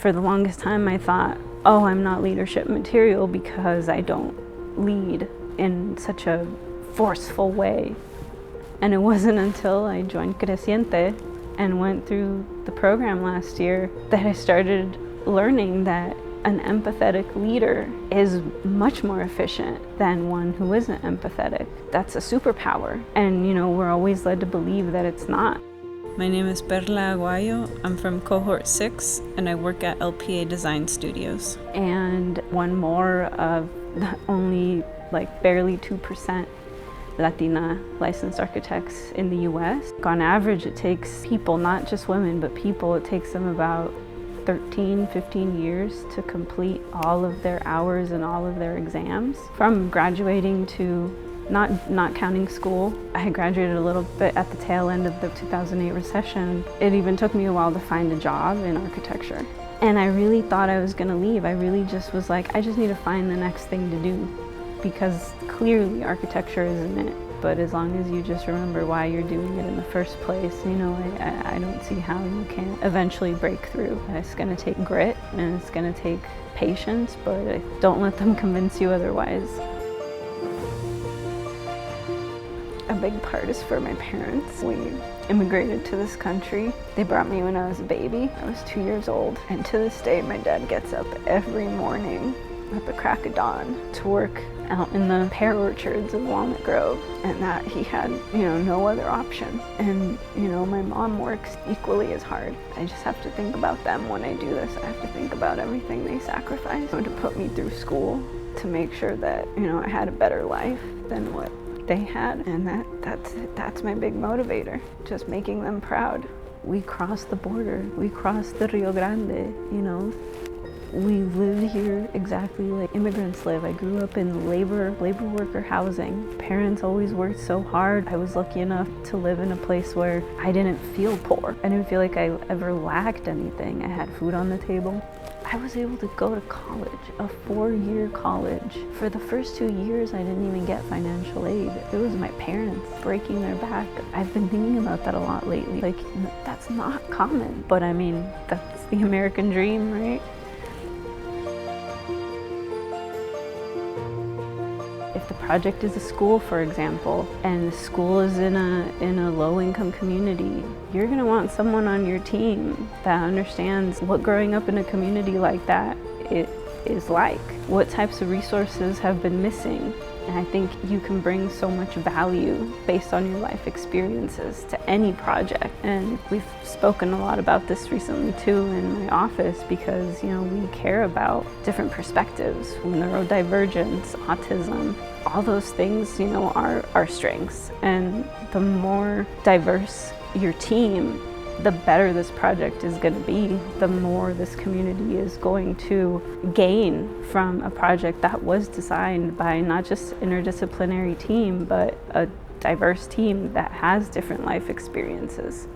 For the longest time, I thought, oh, I'm not leadership material because I don't lead in such a forceful way. And it wasn't until I joined Creciente and went through the program last year that I started learning that an empathetic leader is much more efficient than one who isn't empathetic. That's a superpower. And we're always led to believe that it's not. My name is Perla Aguayo. I'm from cohort 6 and I work at LPA Design Studios. And one more of only barely 2% Latina licensed architects in the US. On average, it takes people, not just women, but people, it takes them about 13, 15 years to complete all of their hours and all of their exams. From graduating to not counting school, I graduated a little bit at the tail end of the 2008 recession. It even took me a while to find a job in architecture. And I really thought I was gonna leave. I really just was like, I just need to find the next thing to do, because clearly architecture isn't it. But as long as you just remember why you're doing it in the first place, I don't see how you can't eventually break through. It's gonna take grit and it's gonna take patience, but don't let them convince you otherwise. A big part is for my parents. We immigrated to this country. They brought me when I was a baby. I was 2 years old. And to this day, my dad gets up every morning at the crack of dawn to work out in the pear orchards of Walnut Grove, and that he had, no other option. And, my mom works equally as hard. I just have to think about them when I do this. I have to think about everything they sacrificed to put me through school, to make sure that, I had a better life than what they had. And that's my big motivator, just making them proud. We crossed the border. We crossed the Rio Grande, We lived here exactly like immigrants live. I grew up in labor worker housing. Parents always worked so hard. I was lucky enough to live in a place where I didn't feel poor. I didn't feel like I ever lacked anything. I had food on the table. I was able to go to college, a 4-year college. For the first 2 years, I didn't even get financial aid. It was my parents breaking their back. I've been thinking about that a lot lately. That's not common. But that's the American dream, right? If the project is a school, for example, and the school is in a low-income community, you're going to want someone on your team that understands what growing up in a community like that is like. What types of resources have been missing. And I think you can bring so much value based on your life experiences to any project. And we've spoken a lot about this recently too in my office, because we care about different perspectives, neurodivergence, autism, all those things are our strengths. And the more diverse your team, the better this project is going to be, the more this community is going to gain from a project that was designed by not just an interdisciplinary team, but a diverse team that has different life experiences.